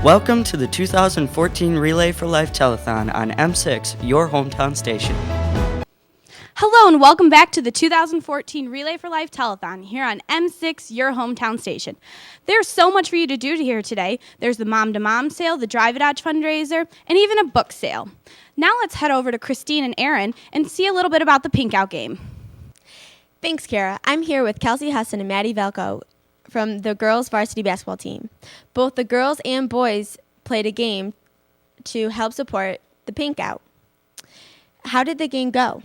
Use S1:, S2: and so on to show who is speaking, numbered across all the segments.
S1: Welcome to the 2014 Relay for Life Telethon on M6, your hometown station.
S2: Hello and welcome back to the 2014 Relay for Life Telethon here on M6, your hometown station. There's so much for you to do here today. There's the Mom to Mom sale, the Drive It Dodge fundraiser, and even a book sale. Now let's head over to Christine and Aaron and see a little bit about the Pink Out game.
S3: Thanks, Kara. I'm here with Kelsey Husson and Maddie Velko from the girls' varsity basketball team. Both the girls and boys played a game to help support the Pink Out. How did the game go?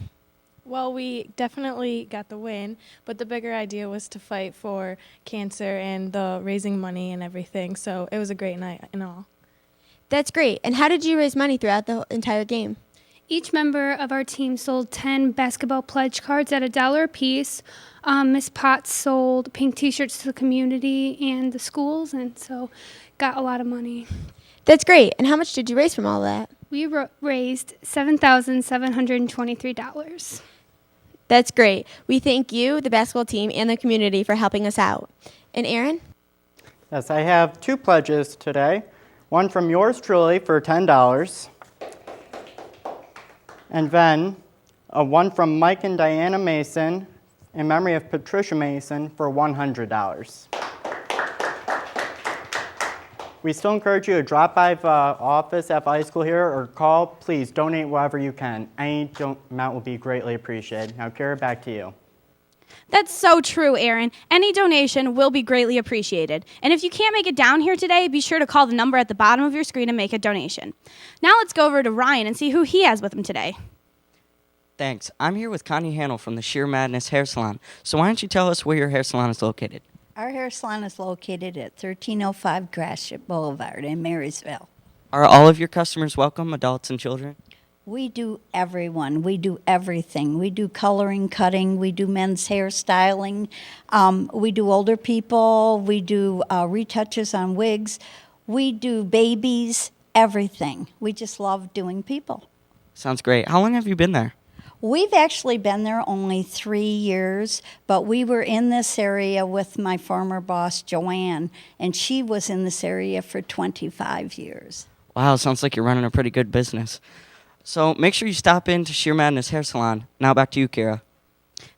S4: Well, we definitely got the win, but the bigger idea was to fight for cancer and the raising money and everything, so it was a great night and all.
S3: That's great. And how did you raise money throughout the entire game?
S5: Each member of our team sold 10 basketball pledge cards at $1 a piece. Miss Potts sold pink T-shirts to the community and the schools, and so got a lot of money.
S3: That's great. And how much did you raise from all that?
S5: We raised $7,723.
S3: That's great. We thank you, the basketball team, and the community for helping us out. And Aaron?
S6: Yes, I have two pledges today. One from yours truly for $10, and then one from Mike and Diana Mason in memory of Patricia Mason for $100. We still encourage you to drop by the office at the high school here or call. Please donate whatever you can. Any amount will be greatly appreciated. Now, Kara, back to you.
S2: That's so true, Aaron. Any donation will be greatly appreciated. And if you can't make it down here today, be sure to call the number at the bottom of your screen and make a donation. Now let's go over to Ryan and see who he has with him today.
S1: Thanks. I'm here with Connie Hanel from the Sheer Madness Hair Salon. So why don't you tell us where your hair salon is located?
S7: Our hair salon is located at 1305 Gratiot Boulevard in Marysville.
S1: Are all of your customers welcome, adults and children?
S7: We do everyone. We do everything. We do coloring, cutting. We do men's hair styling. We do older people. We do retouches on wigs. We do babies, everything. We just love doing people.
S1: Sounds great. How long have you been there?
S7: We've actually been there only 3 years, but we were in this area with my former boss, Joanne, and she was in this area for 25 years.
S1: Wow, sounds like you're running a pretty good business. So make sure you stop in to Sheer Madness Hair Salon. Now back to you, Kara.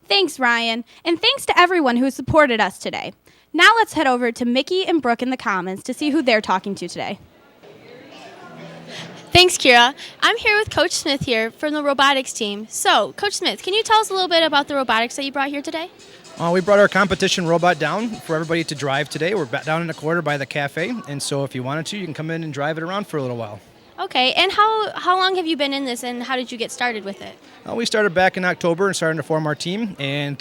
S2: Thanks, Ryan. And thanks to everyone who supported us today. Now let's head over to Mickey and Brooke in the comments to see who they're talking to today.
S8: Thanks, Kira. I'm here with Coach Smith here from the robotics team. So, Coach Smith, can you tell us a little bit about the robotics that you brought here today?
S9: We brought our competition robot down for everybody to drive today. We're down in the quarter by the cafe, and so if you wanted to, you can come in and drive it around for a little while.
S8: Okay, and how long have you been in this, and how did you get started with it?
S9: We started back in October and started to form our team, and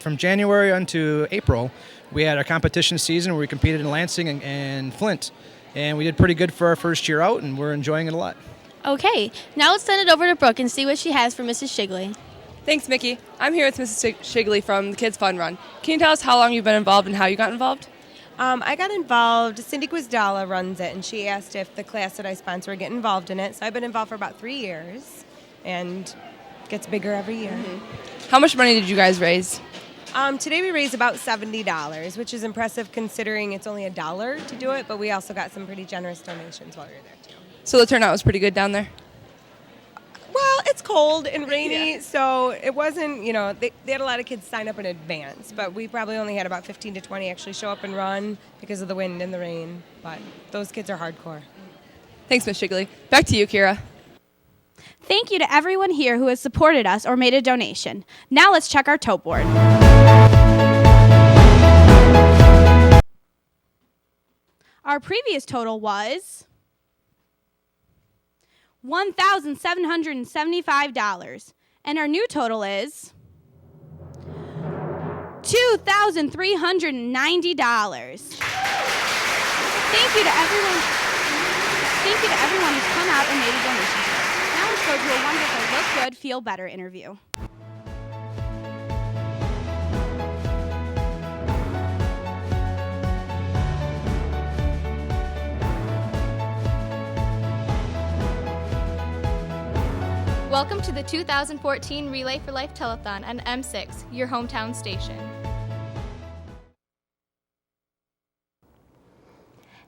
S9: from January unto April, we had our competition season where we competed in Lansing and Flint. And we did pretty good for our first year out, and we're enjoying it a lot.
S8: Okay, now let's send it over to Brooke and see what she has for Mrs. Shigley.
S10: Thanks, Mickey. I'm here with Mrs. Shigley from the Kids Fun Run. Can you tell us how long you've been involved and how you got involved?
S11: I got involved, Cindy Guizdala runs it, and she asked if the class that I sponsor would get involved in it. So I've been involved for about 3 years, and it gets bigger every year.
S10: Mm-hmm. How much money did you guys raise?
S11: Today we raised about $70, which is impressive considering it's only $1 to do it, but we also got some pretty generous donations while we were there, too.
S10: So the turnout was pretty good down there?
S11: Well, it's cold and rainy, so it wasn't, they had a lot of kids sign up in advance, but we probably only had about 15 to 20 actually show up and run because of the wind and the rain, but those kids are hardcore.
S10: Thanks, Ms. Shigley. Back to you, Kira.
S2: Thank you to everyone here who has supported us or made a donation. Now let's check our tote board. Our previous total was $1,775, and our new total is $2,390. Thank you to everyone who's come out and made a donation today. Now let's go to a wonderful Look Good, Feel Better interview.
S12: Welcome to the 2014 Relay for Life Telethon on M6, your hometown station.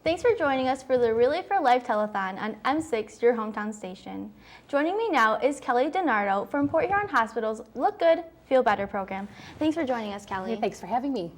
S12: Thanks for joining us for the Relay for Life Telethon on M6, your hometown station. Joining me now is Kelly DiNardo from Port Huron Hospital's Look Good, Feel Better program. Thanks for joining us, Kelly.
S13: Yeah, thanks for having me.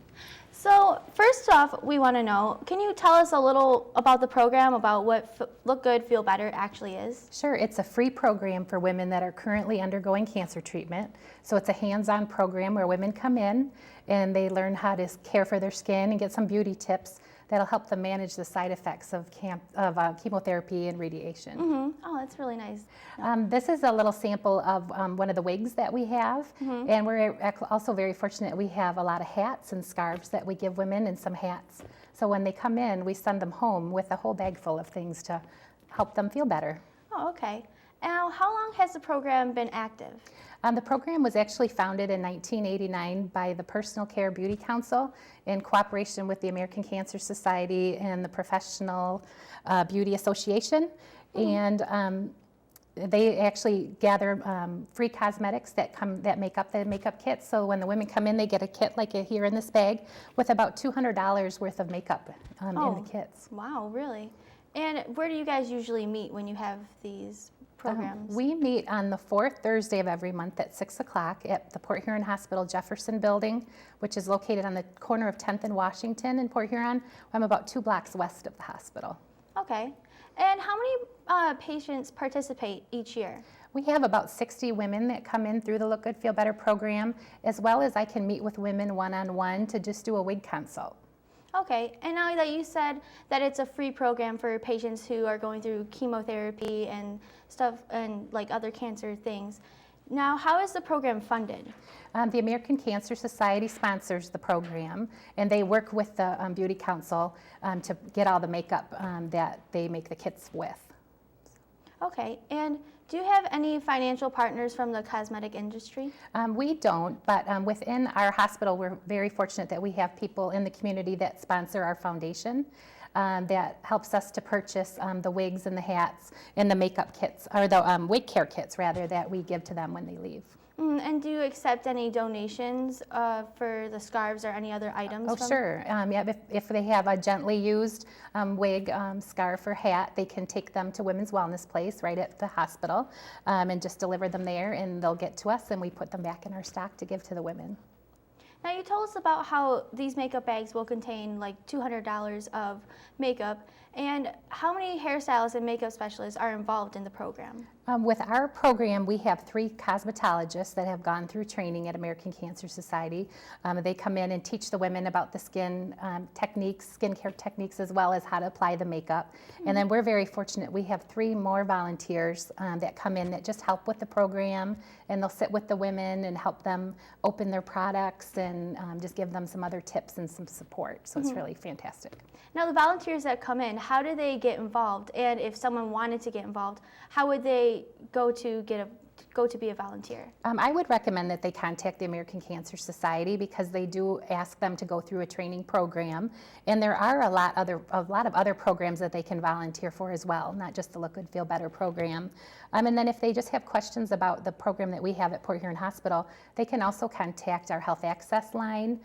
S12: So first off, we want to know, can you tell us a little about the program, about what Look Good, Feel Better actually is?
S13: Sure, it's a free program for women that are currently undergoing cancer treatment. So it's a hands-on program where women come in and they learn how to care for their skin and get some beauty tips that'll help them manage the side effects of chemotherapy and radiation.
S12: Mm-hmm. Oh, that's really nice.
S13: This is a little sample of one of the wigs that we have, and we're also very fortunate we have a lot of hats and scarves that we give women and some hats. So when they come in, we send them home with a whole bag full of things to help them feel better.
S12: Oh, okay. Now, how long has the program been active?
S13: The program was actually founded in 1989 by the Personal Care Beauty Council in cooperation with the American Cancer Society and the Professional Beauty Association. And they actually gather free cosmetics that make up the makeup kits. So when the women come in, they get a kit like here in this bag with about $200 worth of makeup in the kits.
S12: Wow, really? And where do you guys usually meet when you have these programs?
S13: We meet on the fourth Thursday of every month at 6 o'clock at the Port Huron Hospital Jefferson Building, which is located on the corner of 10th and Washington in Port Huron. I'm about 2 blocks west of the hospital.
S12: Okay. And how many patients participate each year?
S13: We have about 60 women that come in through the Look Good, Feel Better program, as well as I can meet with women one-on-one to just do a wig consult.
S12: Okay, and now that you said that it's a free program for patients who are going through chemotherapy and stuff and like other cancer things, now how is the program funded?
S13: The American Cancer Society sponsors the program, and they work with the Beauty Council to get all the makeup that they make the kits with.
S12: Okay, and do you have any financial partners from the cosmetic industry?
S13: We don't, but within our hospital, we're very fortunate that we have people in the community that sponsor our foundation that helps us to purchase the wigs and the hats and the makeup kits, or the wig care kits, rather, that we give to them when they leave.
S12: And do you accept any donations for the scarves or any other items?
S13: Oh, sure. Yeah, if they have a gently used wig, scarf, or hat, they can take them to Women's Wellness Place right at the hospital and just deliver them there, and they'll get to us, and we put them back in our stock to give to the women.
S12: Now, you told us about how these makeup bags will contain like $200 of makeup, and how many hairstylists and makeup specialists are involved in the program?
S13: With our program, we have 3 cosmetologists that have gone through training at American Cancer Society. They come in and teach the women about the skin techniques, skincare techniques, as well as how to apply the makeup. And then we're very fortunate. We have 3 more volunteers that come in that just help with the program, and they'll sit with the women and help them open their products and just give them some other tips and some support. So it's really fantastic.
S12: Now, the volunteers that come in, how do they get involved? And if someone wanted to get involved, how would they go to be a volunteer?
S13: I would recommend that they contact the American Cancer Society, because they do ask them to go through a training program, and there are a lot of other programs that they can volunteer for as well, not just the Look Good, Feel Better program. And then if they just have questions about the program that we have at Port Huron Hospital, they can also contact our Health Access line,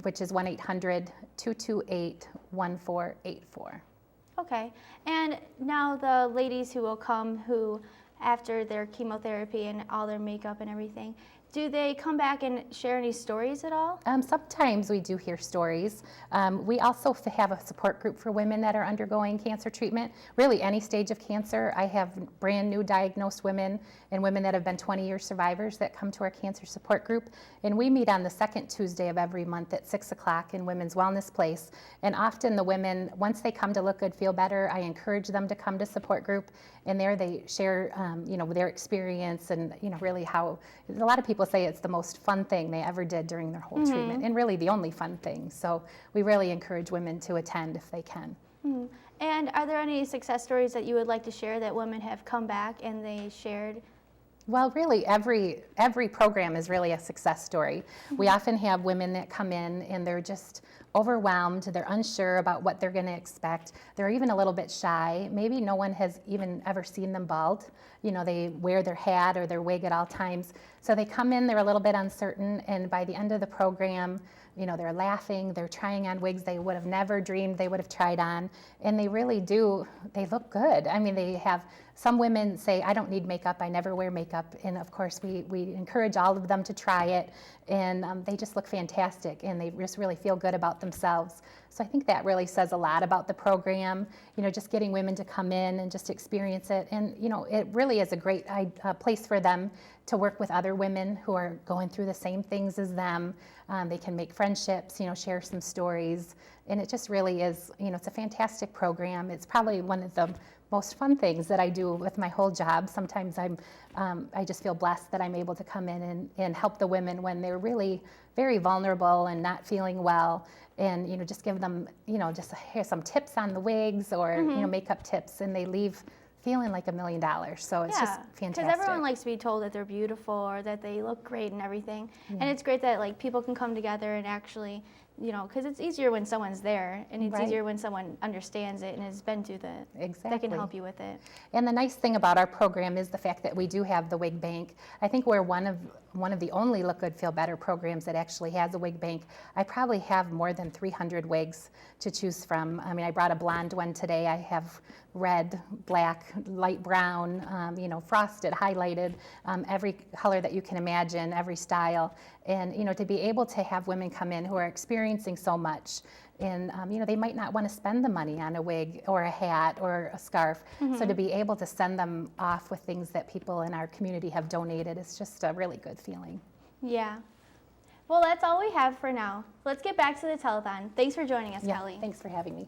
S13: which is 1-800-228-1484.
S12: Okay, and now the ladies who will come who after their chemotherapy and all their makeup and everything, do they come back and share any stories at all?
S13: Sometimes we do hear stories. We also have a support group for women that are undergoing cancer treatment, really any stage of cancer. I have brand new diagnosed women and women that have been 20-year survivors that come to our cancer support group. And we meet on the second Tuesday of every month at 6 o'clock in Women's Wellness Place. And often the women, once they come to Look Good, Feel Better, I encourage them to come to support group. And there they share, their experience and, really how, a lot of people say it's the most fun thing they ever did during their whole treatment, and really the only fun thing. So we really encourage women to attend if they can.
S12: And are there any success stories that you would like to share that women have come back and they shared?
S13: Well, really, every program is really a success story. We often have women that come in and they're just overwhelmed, they're unsure about what they're going to expect, they're even a little bit shy. Maybe no one has even ever seen them bald. You know, they wear their hat or their wig at all times. So they come in, they're a little bit uncertain, and by the end of the program, you know, they're laughing, they're trying on wigs they would have never dreamed they would have tried on, and they really do, they look good. I mean, they have, some women say, I don't need makeup, I never wear makeup, and of course we encourage all of them to try it, and they just look fantastic, and they just really feel good about themselves. So I think that really says a lot about the program, you know, just getting women to come in and just experience it, and you know, it really is a great place for them to work with other women who are going through the same things as them. They can make friendships, you know, share some stories, and it just really is, you know, it's a fantastic program. It's probably one of the most fun things that I do with my whole job. Sometimes I just feel blessed that I'm able to come in and help the women when they're really very vulnerable and not feeling well, and you know, just give them, you know, just here's some tips on the wigs or you know, makeup tips, and they leave feeling like $1 million. So it's just fantastic.
S12: Because everyone likes to be told that they're beautiful or that they look great and everything. And it's great that like people can come together and actually, you know, because it's easier when someone's there, and it's easier when someone understands it and has been through that can help you with it.
S13: And the nice thing about our program is the fact that we do have the wig bank. I think we're one of the only Look Good, Feel Better programs that actually has a wig bank. I probably have more than 300 wigs to choose from. I mean, I brought a blonde one today. I have red, black, light brown, you know, frosted, highlighted, every color that you can imagine, every style. And, you know, to be able to have women come in who are experiencing so much, and, you know, they might not want to spend the money on a wig or a hat or a scarf. So to be able to send them off with things that people in our community have donated is just a really good feeling.
S12: Yeah. Well, that's all we have for now. Let's get back to the telethon. Thanks for joining us, Kelly.
S13: Thanks for having me.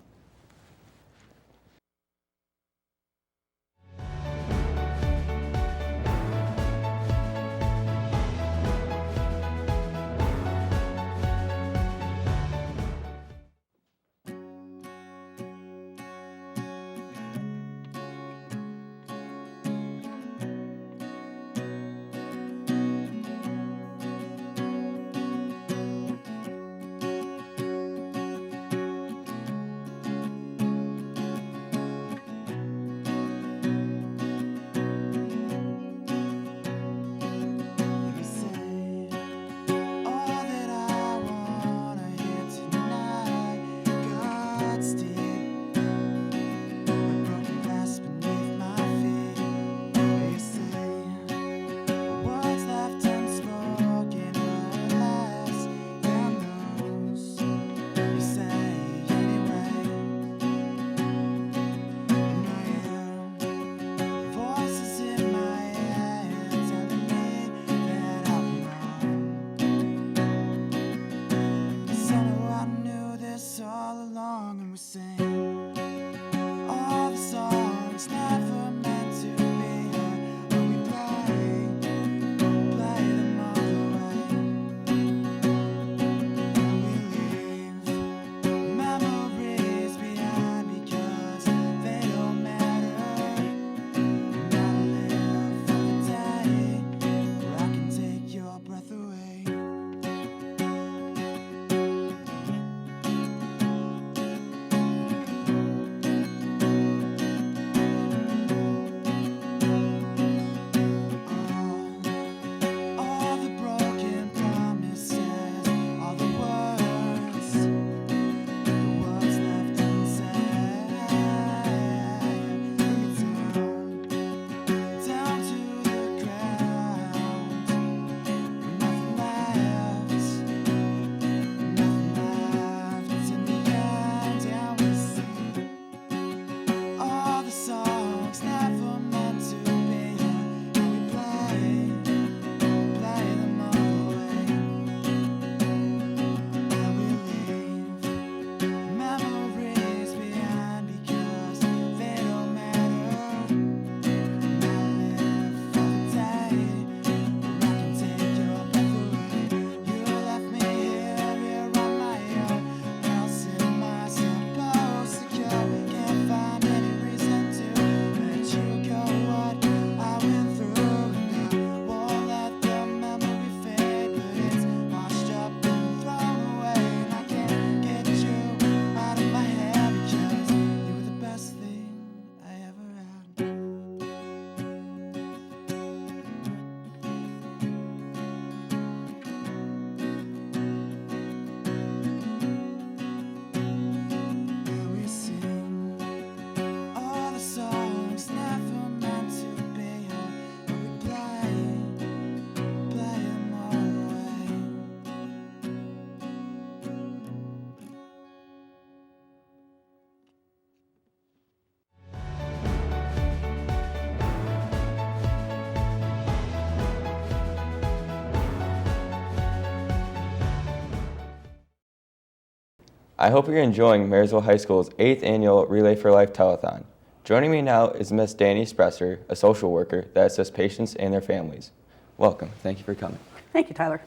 S14: I hope you're enjoying Marysville High School's 8th annual Relay for Life Telethon. Joining me now is Miss Danny Spresser, a social worker that assists patients and their families. Welcome. Thank you for coming.
S15: Thank you, Tyler.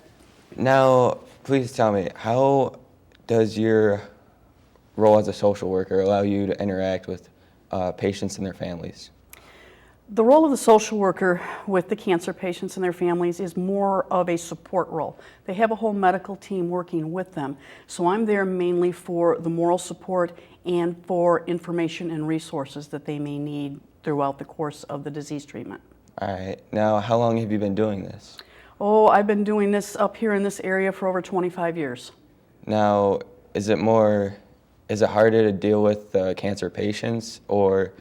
S14: Now, please tell me, how does your role as a social worker allow you to interact with patients and their families?
S15: The role of the social worker with the cancer patients and their families is more of a support role. They have a whole medical team working with them. So I'm there mainly for the moral support and for information and resources that they may need throughout the course of the disease treatment.
S14: All right. Now, how long have you been doing this?
S15: Oh, I've been doing this up here in this area for over 25 years.
S14: Now, is it harder to deal with cancer patients, or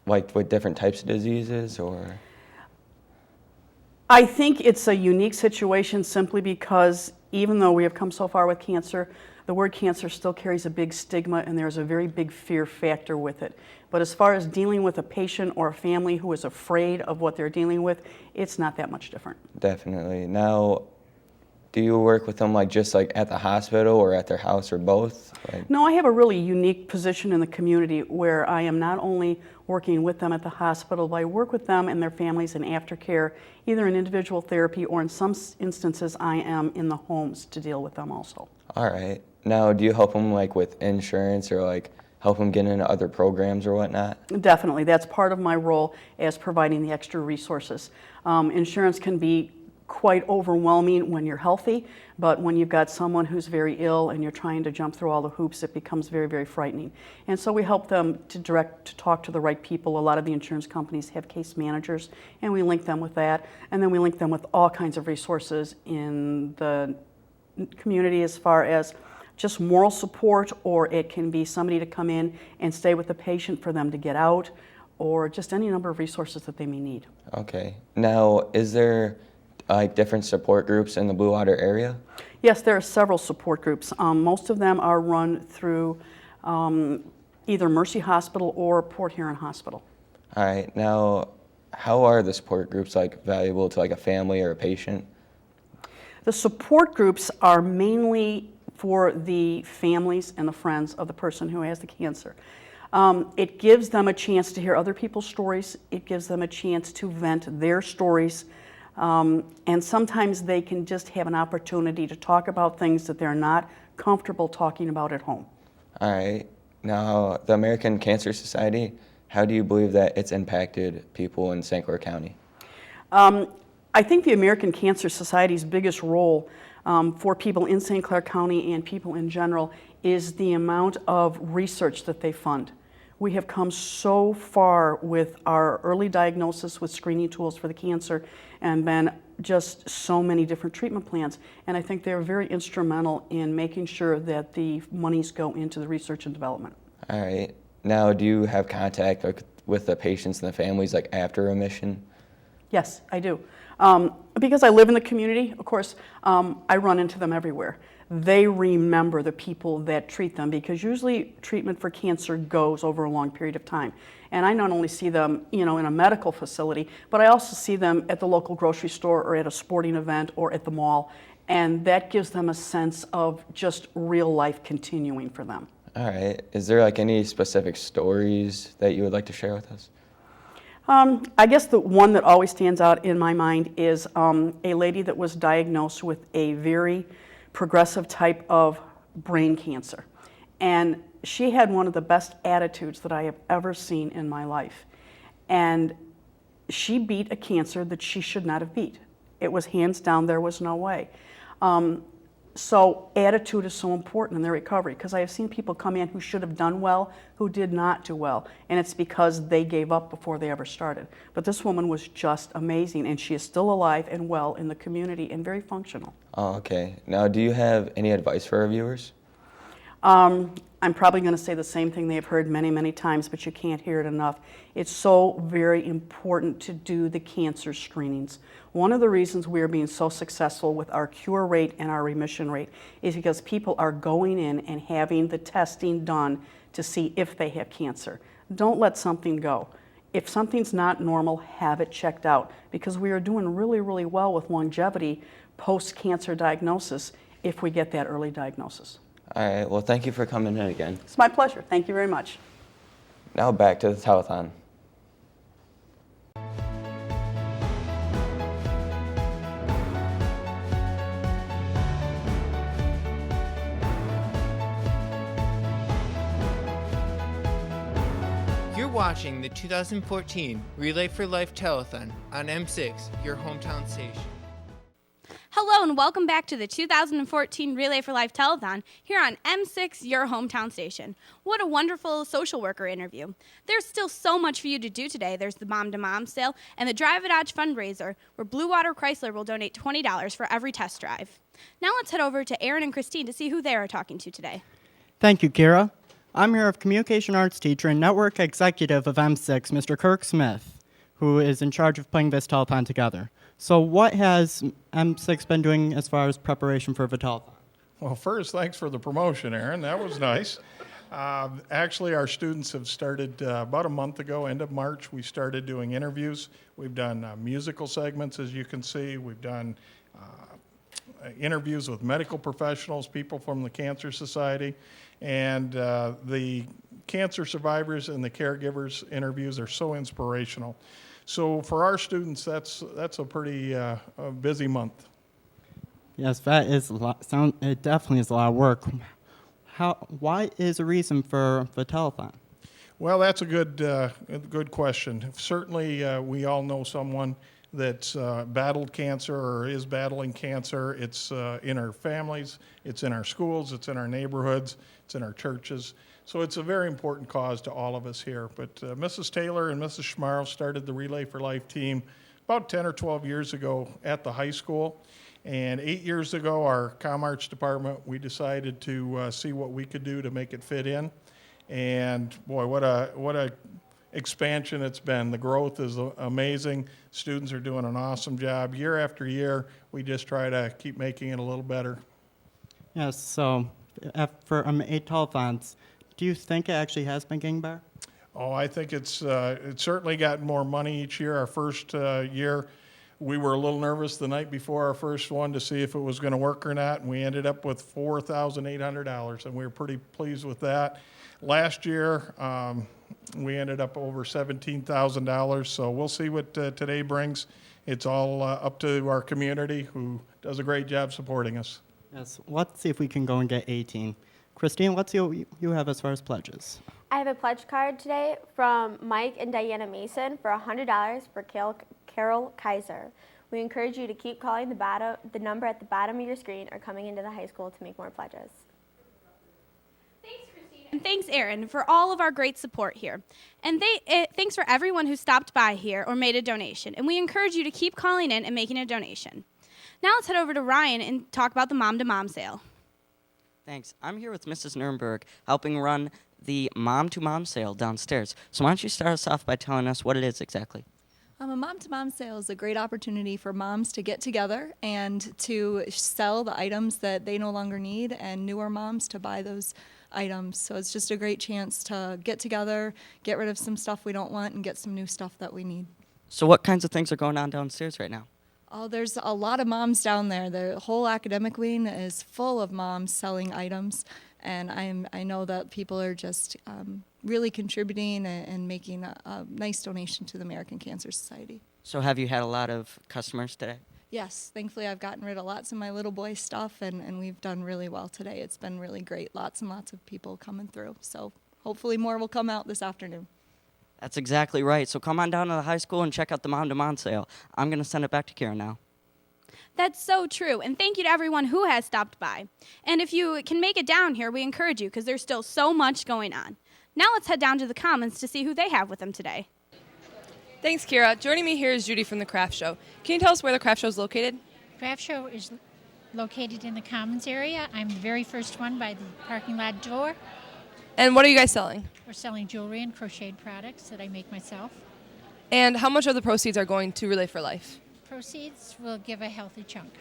S14: like with different types of diseases, or?
S15: I think it's a unique situation simply because even though we have come so far with cancer, the word cancer still carries a big stigma and there's a very big fear factor with it. But as far as dealing with a patient or a family who is afraid of what they're dealing with, it's not that much different.
S14: Definitely. Now, do you work with them just at the hospital or at their house or both?
S15: No, I have a really unique position in the community where I am not only working with them at the hospital, but I work with them and their families in aftercare, either in individual therapy or in some instances I am in the homes to deal with them also.
S14: All right. Now, do you help them with insurance or help them get into other programs or whatnot?
S15: Definitely. That's part of my role as providing the extra resources. Insurance can be quite overwhelming when you're healthy, but when you've got someone who's very ill and you're trying to jump through all the hoops, it becomes very, very frightening. And so we help them to talk to the right people. A lot of the insurance companies have case managers, and we link them with that. And then we link them with all kinds of resources in the community as far as just moral support, or it can be somebody to come in and stay with the patient for them to get out, or just any number of resources that they may need.
S14: Okay. Now, is there different support groups in the Blue Water area?
S15: Yes, there are several support groups. Most of them are run through either Mercy Hospital or Port Huron Hospital.
S14: All right. Now, how are the support groups valuable to a family or a patient?
S15: The support groups are mainly for the families and the friends of the person who has the cancer. It gives them a chance to hear other people's stories. It gives them a chance to vent their stories. And sometimes they can just have an opportunity to talk about things that they're not comfortable talking about at home.
S14: All right. Now, the American Cancer Society, how do you believe that it's impacted people in St. Clair County?
S15: I think the American Cancer Society's biggest role for people in St. Clair County and people in general is the amount of research that they fund. We have come so far with our early diagnosis with screening tools for the cancer, and then just so many different treatment plans. And I think they're very instrumental in making sure that the monies go into the research and development.
S14: All right. Now, do you have contact with the patients and the families after remission?
S15: Yes, I do. Because I live in the community, of course, I run into them everywhere. They remember the people that treat them, because usually treatment for cancer goes over a long period of time. And I not only see them, in a medical facility, but I also see them at the local grocery store or at a sporting event or at the mall. And that gives them a sense of just real life continuing for them.
S14: All right. Is there any specific stories that you would like to share with us?
S15: I guess the one that always stands out in my mind is a lady that was diagnosed with a very progressive type of brain cancer. And she had one of the best attitudes that I have ever seen in my life. And she beat a cancer that she should not have beat. It was hands down, there was no way. So attitude is so important in their recovery, because I have seen people come in who should have done well, who did not do well, and it's because they gave up before they ever started. But this woman was just amazing, and she is still alive and well in the community and very functional.
S14: Oh, okay. Now, do you have any advice for our viewers?
S15: I'm probably going to say the same thing they've heard many, many times, but you can't hear it enough. It's so very important to do the cancer screenings. One of the reasons we are being so successful with our cure rate and our remission rate is because people are going in and having the testing done to see if they have cancer. Don't let something go. If something's not normal, have it checked out, because we are doing really, really well with longevity post-cancer diagnosis if we get that early diagnosis.
S14: All right, well, thank you for coming in again.
S15: It's my pleasure. Thank you very much.
S14: Now back to the telethon.
S16: You're watching the 2014 Relay for Life Telethon on M6, your hometown station.
S2: Hello and welcome back to the 2014 Relay for Life Telethon here on M6, your hometown station. What a wonderful social worker interview. There's still so much for you to do today. There's the Mom to Mom sale and the Drive a Dodge fundraiser where Blue Water Chrysler will donate $20 for every test drive. Now let's head over to Aaron and Christine to see who they are talking to today.
S6: Thank you, Kira. I'm here with Communication Arts teacher and network executive of M6, Mr. Kirk Smith, who is in charge of putting this telethon together. So what has M6 been doing as far as preparation for the telethon?
S17: Well, first, thanks for the promotion, Aaron. That was nice. Actually, our students have started about a month ago, end of March, we started doing interviews. We've done musical segments, as you can see. We've done interviews with medical professionals, people from the Cancer Society, and the cancer survivors and the caregivers interviews are so inspirational. So for our students, that's a pretty busy month.
S6: Yes, that is a lot. It definitely is a lot of work. Why is a reason for the telethon?
S17: Well, that's a good question. Certainly, we all know someone that's battled cancer or is battling cancer. It's in our families, it's in our schools, it's in our neighborhoods, it's in our churches. So it's a very important cause to all of us here. But Mrs. Taylor and Mrs. Schmarl started the Relay for Life team about 10 or 12 years ago at the high school. And 8 years ago, our Comm Arts department, we decided to see what we could do to make it fit in. And boy, what a expansion it's been. The growth is amazing. Students are doing an awesome job. Year after year, we just try to keep making it a little better.
S6: Yes, so for 8 telethons, do you think it actually has been getting better?
S17: Oh, I think it's certainly gotten more money each year. Our first year, we were a little nervous the night before our first one to see if it was going to work or not, and we ended up with $4,800, and we were pretty pleased with that. Last year, we ended up over $17,000, so we'll see what today brings. It's all up to our community, who does a great job supporting us.
S6: Yes, let's see if we can go and get 18. Christine, let's see what you have as far as pledges.
S18: I have a pledge card today from Mike and Diana Mason for $100 for Carol Kaiser. We encourage you to keep calling the number at the bottom of your screen or coming into the high school to make more pledges.
S2: And thanks, Aaron, for all of our great support here. And thanks for everyone who stopped by here or made a donation. And we encourage you to keep calling in and making a donation. Now let's head over to Ryan and talk about the Mom to Mom sale.
S1: Thanks. I'm here with Mrs. Nurnberg, helping run the Mom to Mom sale downstairs. So why don't you start us off by telling us what it is exactly?
S19: A Mom to Mom sale is a great opportunity for moms to get together and to sell the items that they no longer need and newer moms to buy those items. So it's just a great chance to get together, get rid of some stuff we don't want, and get some new stuff that we need.
S1: So what kinds of things are going on downstairs right now?
S19: Oh, there's a lot of moms down there. The whole academic wing is full of moms selling items, and I know that people are just really contributing and making a nice donation to the American Cancer Society.
S1: So have you had a lot of customers today?
S19: Yes, thankfully I've gotten rid of lots of my little boy stuff, and we've done really well today. It's been really great. Lots and lots of people coming through. So hopefully more will come out this afternoon.
S1: That's exactly right. So come on down to the high school and check out the Mom to Mom sale. I'm going to send it back to Karen now.
S2: That's so true. And thank you to everyone who has stopped by. And if you can make it down here, we encourage you because there's still so much going on. Now let's head down to the Commons to see who they have with them today.
S10: Thanks, Kira. Joining me here is Judy from the Craft Show. Can you tell us where the Craft Show is located?
S20: Craft Show is located in the Commons area. I'm the very first one by the parking lot door.
S10: And what are you guys selling?
S20: We're selling jewelry and crocheted products that I make myself.
S10: And how much of the proceeds are going to Relay for Life?
S20: Proceeds will give a healthy chunk.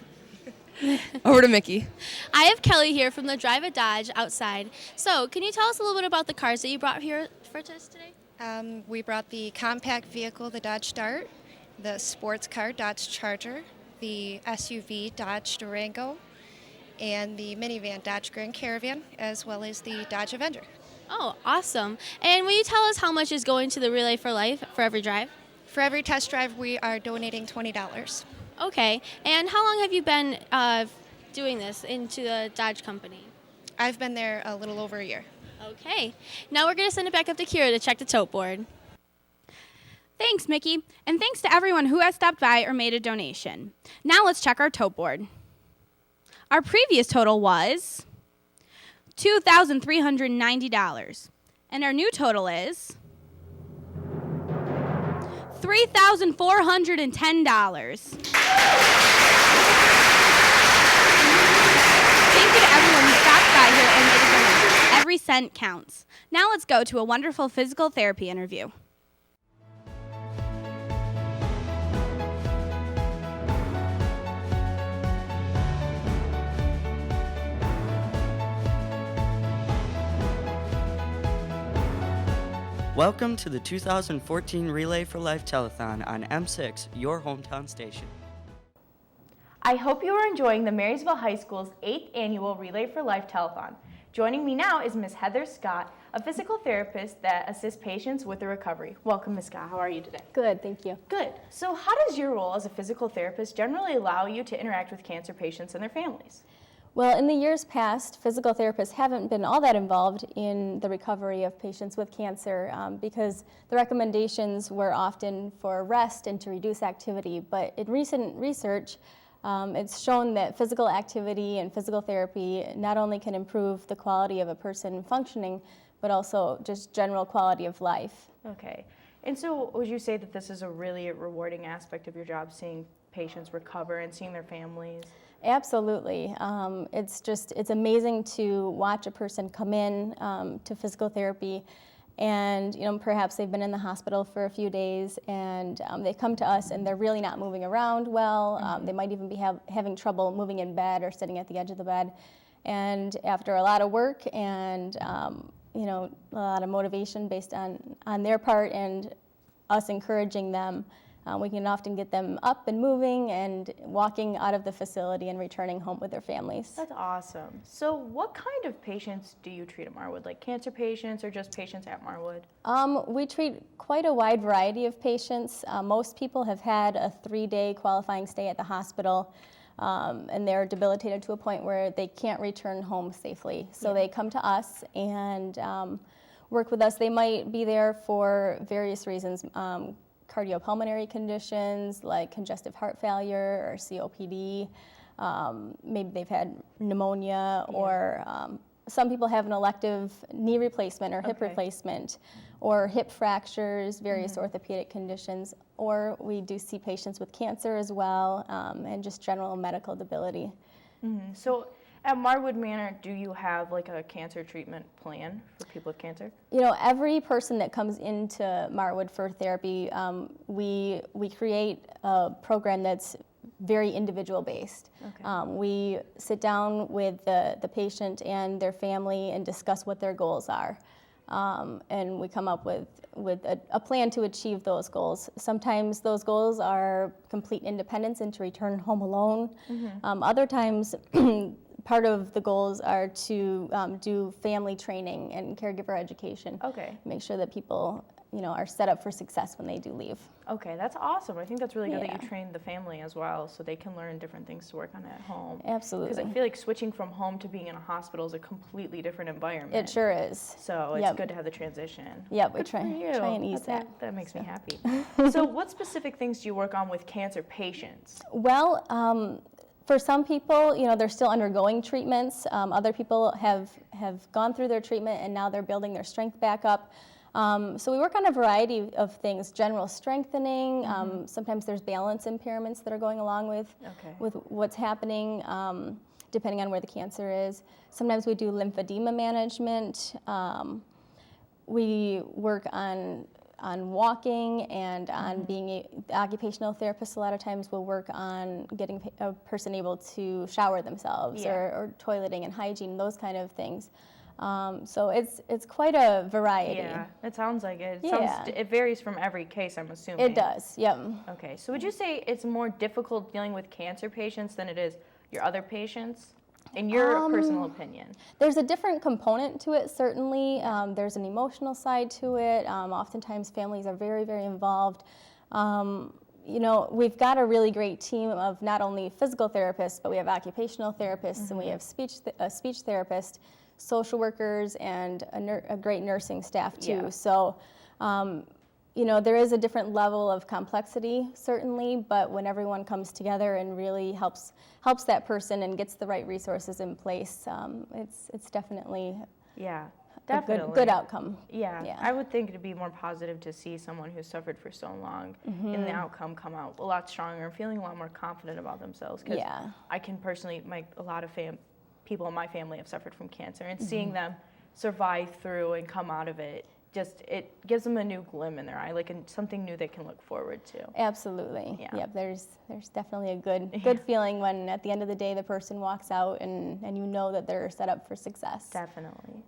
S10: Over to Mickey.
S8: I have Kelly here from the Drive a Dodge outside. So, can you tell us a little bit about the cars that you brought here for us today?
S21: We brought the compact vehicle, the Dodge Dart, the sports car, Dodge Charger, the SUV, Dodge Durango, and the minivan Dodge Grand Caravan, as well as the Dodge Avenger.
S8: Oh, awesome. And will you tell us how much is going to the Relay for Life for every drive?
S21: For every test drive, we are donating $20.
S8: Okay. And how long have you been doing this into the Dodge company?
S21: I've been there a little over a year.
S8: Okay. Now we're going to send it back up to Kira to check the tote board.
S2: Thanks, Mickey. And thanks to everyone who has stopped by or made a donation. Now let's check our tote board. Our previous total was $2,390. And our new total is $3,410. Thank you to everyone who stopped by here and made a donation. Every cent counts. Now let's go to a wonderful physical therapy interview.
S1: Welcome to the 2014 Relay for Life Telethon on M6, your hometown station.
S4: I hope you are enjoying the Marysville High School's 8th annual Relay for Life Telethon. Joining me now is Ms. Heather Scott, a physical therapist that assists patients with their recovery. Welcome, Ms. Scott. How are you today?
S22: Good, thank you.
S4: Good. So how does your role as a physical therapist generally allow you to interact with cancer patients and their families?
S22: Well, in the years past, physical therapists haven't been all that involved in the recovery of patients with cancer because the recommendations were often for rest and to reduce activity. But in recent research, it's shown that physical activity and physical therapy not only can improve the quality of a person functioning, but also just general quality of life.
S4: Okay. And so would you say that this is a really rewarding aspect of your job, seeing patients recover and seeing their families?
S22: Absolutely. It's amazing to watch a person come in to physical therapy and perhaps they've been in the hospital for a few days and they come to us and they're really not moving around well. They might even be having trouble moving in bed or sitting at the edge of the bed. And after a lot of work and a lot of motivation based on their part and us encouraging them, we can often get them up and moving and walking out of the facility and returning home with their families.
S4: That's awesome. So what kind of patients do you treat at Marwood? Like cancer patients or just patients at Marwood?
S22: We treat quite a wide variety of patients. Most people have had a 3-day qualifying stay at the hospital and they're debilitated to a point where they can't return home safely. So they come to us and work with us. They might be there for various reasons. Cardiopulmonary conditions like congestive heart failure or COPD. Maybe they've had pneumonia or some people have an elective knee replacement or hip replacement or hip fractures, various orthopedic conditions, or we do see patients with cancer as well and just general medical debility.
S4: So at Marwood Manor, do you have like a cancer treatment plan for people with cancer?
S22: Every person that comes into Marwood for therapy, we create a program that's very individual based.
S4: Okay.
S22: We sit down with the patient and their family and discuss what their goals are. And we come up with a plan to achieve those goals. Sometimes those goals are complete independence and to return home alone. Other times, part of the goals are to do family training and caregiver education.
S4: Okay.
S22: Make sure that people, are set up for success when they do leave.
S4: Okay, that's awesome. I think that's really good that you train the family as well so they can learn different things to work on at home.
S22: Absolutely.
S4: Because I feel like switching from home to being in a hospital is a completely different environment.
S22: It sure is.
S4: So it's good to have the transition.
S22: Yep, we
S4: Good
S22: try
S4: for you.
S22: and ease that.
S4: That makes me happy. So what specific things do you work on with cancer patients?
S22: Well, for some people, they're still undergoing treatments. Other people have gone through their treatment and now they're building their strength back up. So we work on a variety of things, general strengthening. Sometimes there's balance impairments that are going along with what's happening, depending on where the cancer is. Sometimes we do lymphedema management. We work on walking and on being occupational therapists. A lot of times we'll work on getting a person able to shower themselves or toileting and hygiene, those kind of things. So it's quite a variety.
S4: Yeah, it sounds like it.
S22: Yeah.
S4: It varies from every case, I'm assuming.
S22: It does, yep.
S4: Okay, so would you say it's more difficult dealing with cancer patients than it is your other patients? in your personal opinion?
S22: There's a different component to it, certainly. There's an emotional side to it. Oftentimes families are very, very involved. You know, we've got a really great team of not only physical therapists, but we have occupational therapists and we have a speech therapist, social workers, and a great nursing staff too.
S4: Yeah.
S22: So, you know, there is a different level of complexity, certainly, but when everyone comes together and really helps that person and gets the right resources in place, it's definitely a good outcome.
S4: Yeah, I would think it'd be more positive to see someone who's suffered for so long and the outcome come out a lot stronger and feeling a lot more confident about themselves. Because I can personally, a lot of people in my family have suffered from cancer, and seeing them survive through and come out of it, it gives them a new glim in their eye, like something new they can look forward to.
S22: Absolutely. Yeah. Yep. There's definitely a good feeling when at the end of the day the person walks out and you know that they're set up for success.
S4: Definitely.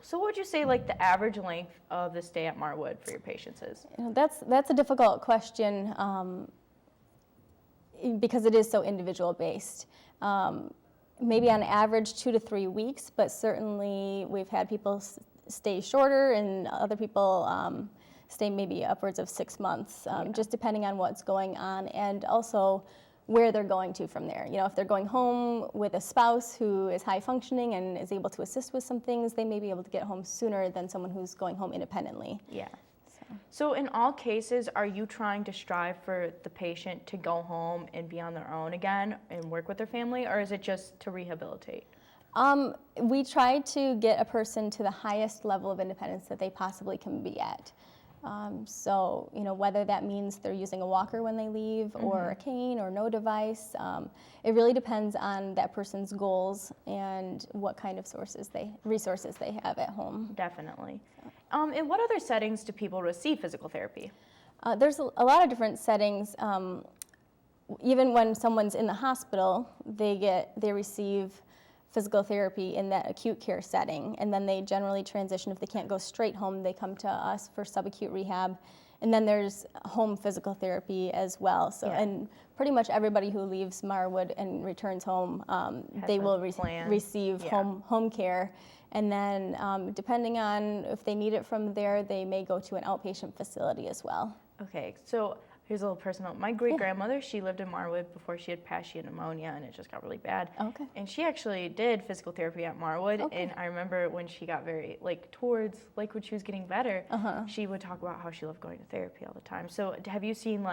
S4: So what would you say like the average length of the stay at Marwood for your patients is?
S22: You know, that's a difficult question because it is so individual based. Maybe on average 2 to 3 weeks, but certainly we've had people stay shorter and other people stay maybe upwards of 6 months, just depending on what's going on and also where they're going to from there. You know, if they're going home with a spouse who is high functioning and is able to assist with some things, they may be able to get home sooner than someone who's going home independently.
S4: Yeah. So in all cases, are you trying to strive for the patient to go home and be on their own again and work with their family, or is it just to rehabilitate?
S22: We try to get a person to the highest level of independence that they possibly can be at. So, you know, whether that means they're using a walker when they leave or a cane or no device, it really depends on that person's goals and what kind of resources they have at home.
S4: Definitely. In what other settings do people receive physical therapy?
S22: There's a lot of different settings. Even when someone's in the hospital, they receive physical therapy in that acute care setting, and then they generally transition. If they can't go straight home, they come to us for subacute rehab, and then there's home physical therapy as well. So, and pretty much everybody who leaves Marwood and returns home, they will receive home care, and then depending on if they need it from there, they may go to an outpatient facility as well.
S4: Okay, so here's a little personal. My great-grandmother, she lived in Marwood before she had passed. She had pneumonia, and it just got really bad.
S22: Okay.
S4: And she actually did physical therapy at Marwood, and I remember when she got very, towards, when she was getting better, she would talk about how she loved going to therapy all the time. So have you seen,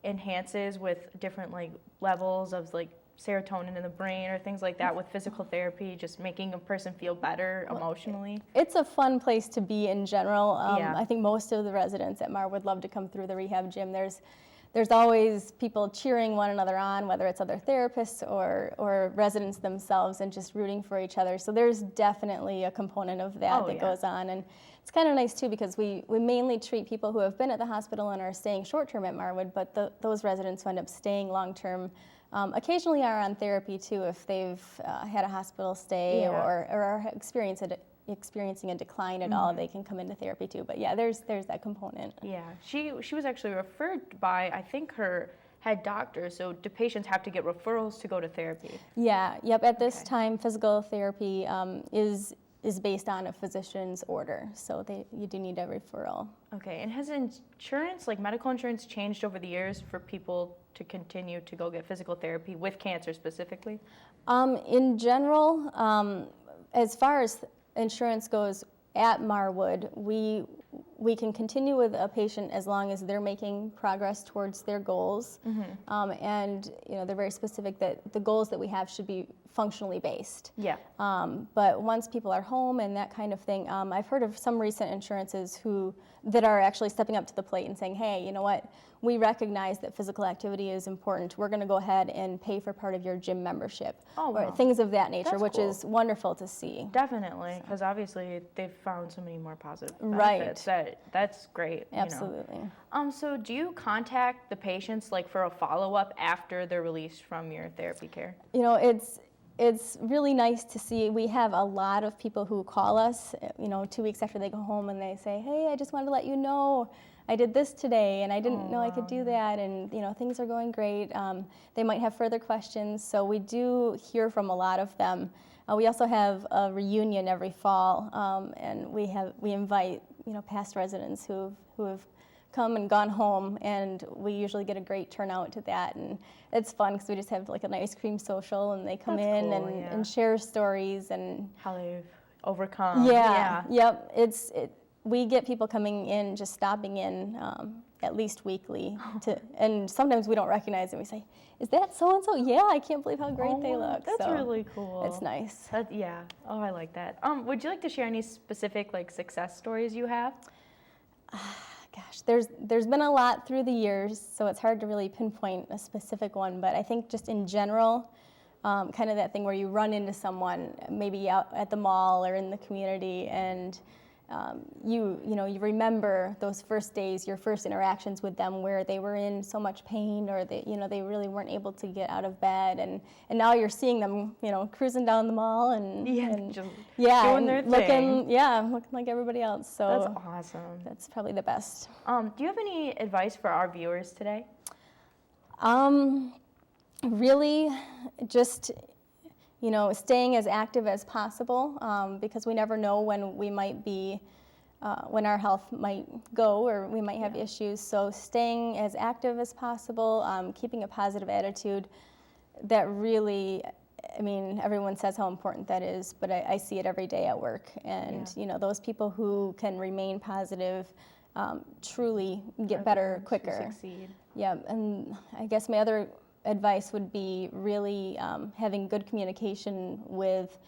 S4: enhances with different, levels of, serotonin in the brain or things like that with physical therapy, just making a person feel better emotionally?
S22: It's a fun place to be in general. I think most of the residents at Marwood love to come through the rehab gym. There's always people cheering one another on, whether it's other therapists or residents themselves, and just rooting for each other. So there's definitely a component of that goes on. And it's kind of nice too, because we mainly treat people who have been at the hospital and are staying short-term at Marwood, but those residents who end up staying long-term occasionally are on therapy too if they've had a hospital stay or are experiencing a decline at all. They can come into therapy too. But yeah, there's that component.
S4: Yeah, she was actually referred by, I think, her head doctor. So do patients have to get referrals to go to therapy?
S22: Yeah, yep. At this time, physical therapy is based on a physician's order, so you do need a referral.
S4: Okay, and has insurance, medical insurance, changed over the years for people to continue to go get physical therapy with cancer specifically?
S22: In general, as far as insurance goes at Marwood, we can continue with a patient as long as they're making progress towards their goals, and they're very specific that the goals that we have should be functionally based.
S4: Yeah.
S22: But once people are home and that kind of thing, I've heard of some recent insurances that are actually stepping up to the plate and saying, hey, you know what, we recognize that physical activity is important. We're going to go ahead and pay for part of your gym membership, or things of that nature, which is wonderful to see.
S4: Definitely, because obviously they've found so many more positive benefits. That's great.
S22: Absolutely.
S4: So do you contact the patients for a follow-up after they're released from your therapy care?
S22: It's really nice to see. We have a lot of people who call us, 2 weeks after they go home, and they say, hey, I just wanted to let you know I did this today, and I didn't know I could do that, and things are going great. They might have further questions, so we do hear from a lot of them. We also have a reunion every fall, and we invite past residents who have come and gone home, and we usually get a great turnout to that, and it's fun because we just have like an ice cream social, and they come
S4: That's
S22: in
S4: cool,
S22: and share stories and
S4: how they've overcome.
S22: Yep. We get people coming in, just stopping in at least weekly, and sometimes we don't recognize them. We say, "Is that so and so?" Yeah, I can't believe how great they look.
S4: That's
S22: So
S4: really cool.
S22: It's nice.
S4: Yeah. Oh, I like that. Would you like to share any specific success stories you have?
S22: Gosh, there's been a lot through the years, so it's hard to really pinpoint a specific one. But I think just in general, kind of that thing where you run into someone, maybe out at the mall or in the community, and you remember those first days, your first interactions with them, where they were in so much pain, or they really weren't able to get out of bed, and now you're seeing them, cruising down the mall and
S4: doing their thing.
S22: looking like everybody else. So
S4: That's awesome.
S22: That's probably the best.
S4: Do you have any advice for our viewers today?
S22: Really, just staying as active as possible, because we never know when we might be, when our health might go, or we might have issues. So staying as active as possible, keeping a positive attitude. That really, everyone says how important that is, but I see it every day at work. And those people who can remain positive truly get better quicker.
S4: Succeed.
S22: Yeah, and I guess my other advice would be really having good communication with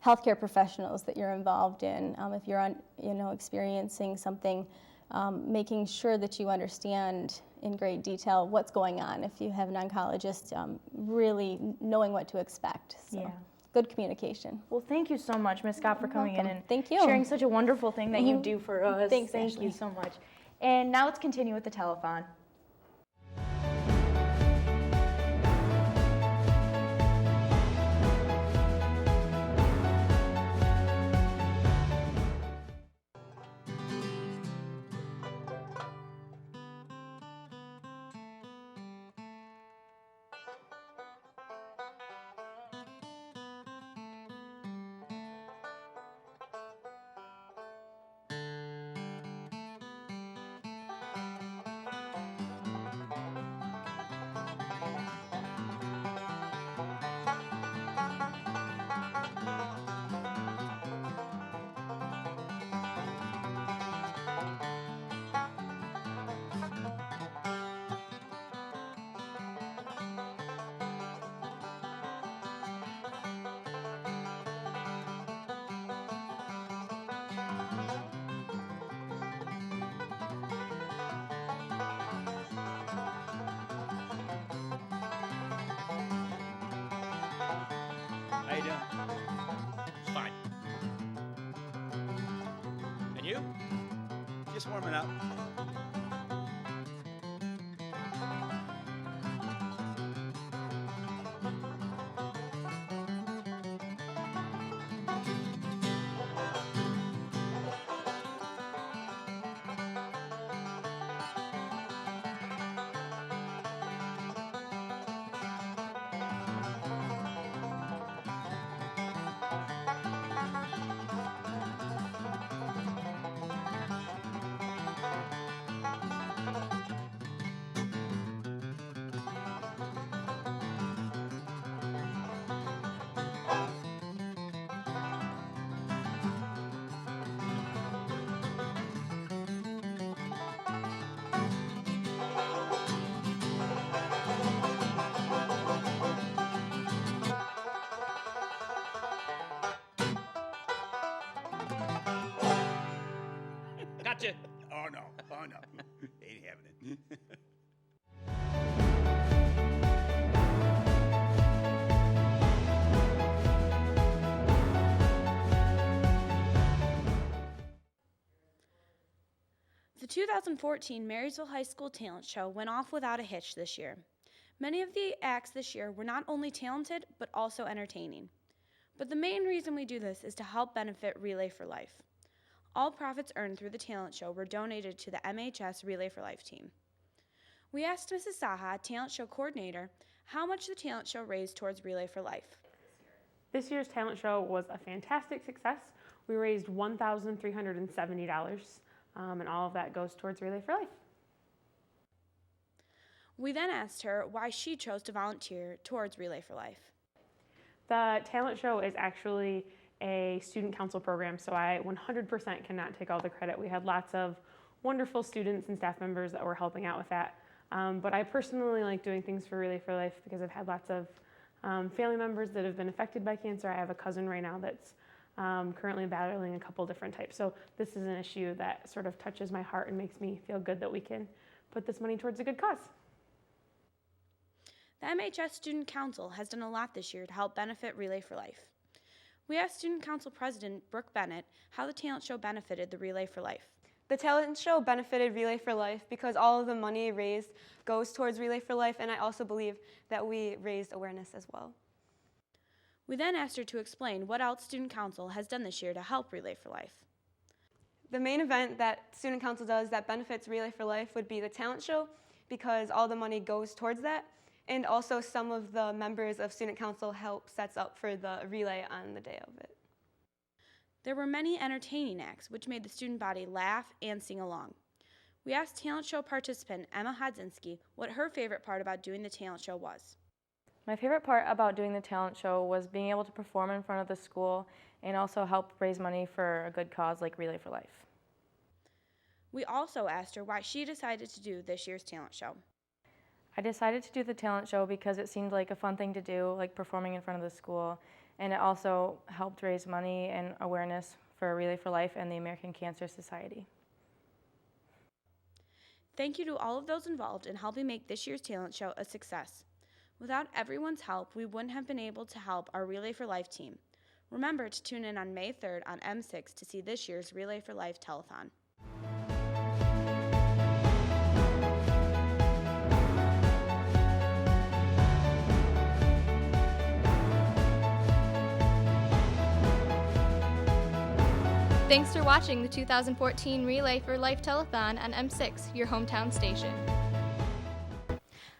S22: healthcare professionals that you're involved in. If you're experiencing something, making sure that you understand in great detail what's going on. If you have an oncologist, really knowing what to expect. So, good communication.
S4: Well, thank you so much, Ms. Scott, for coming in and sharing such a wonderful thing that you do for us.
S22: Thanks,
S4: Thank
S22: Ashley.
S4: you so much. And now let's continue with the telethon.
S3: How you doing? Fine. And you? Just warming up. Gotcha. Oh no. Oh no. Ain't having it.
S2: The 2014 Marysville High School Talent Show went off without a hitch this year. Many of the acts this year were not only talented, but also entertaining. But the main reason we do this is to help benefit Relay for Life. All profits earned through the talent show were donated to the MHS Relay for Life team. We asked Mrs. Saha, talent show coordinator, how much the talent show raised towards Relay for Life.
S5: This year's talent show was a fantastic success. We raised $1,370, and all of that goes towards Relay for Life.
S2: We then asked her why she chose to volunteer towards Relay for Life.
S5: The talent show is actually a student council program, so I 100% cannot take all the credit. We had lots of wonderful students and staff members that were helping out with that. But I personally like doing things for Relay for Life because I've had lots of family members that have been affected by cancer. I have a cousin right now that's currently battling a couple different types. So this is an issue that sort of touches my heart and makes me feel good that we can put this money towards a good cause.
S2: The MHS Student Council has done a lot this year to help benefit Relay for Life. We asked Student Council President Brooke Bennett how the talent show benefited the Relay for Life.
S7: The talent show benefited Relay for Life because all of the money raised goes towards Relay for Life, and I also believe that we raised awareness as well.
S2: We then asked her to explain what else Student Council has done this year to help Relay for Life.
S7: The main event that Student Council does that benefits Relay for Life would be the talent show because all the money goes towards that. And also some of the members of Student Council help sets up for the relay on the day of it.
S2: There were many entertaining acts which made the student body laugh and sing along. We asked talent show participant Emma Hodzinski what her favorite part about doing the talent show was.
S23: My favorite part about doing the talent show was being able to perform in front of the school and also help raise money for a good cause like Relay for Life.
S2: We also asked her why she decided to do this year's talent show.
S23: I decided to do the talent show because it seemed like a fun thing to do, like performing in front of the school, and it also helped raise money and awareness for Relay for Life and the American Cancer Society.
S2: Thank you to all of those involved in helping make this year's talent show a success. Without everyone's help, we wouldn't have been able to help our Relay for Life team. Remember to tune in on May 3rd on M6 to see this year's Relay for Life telethon.
S24: Thanks for watching the 2014 Relay for Life Telethon on M6, your hometown station.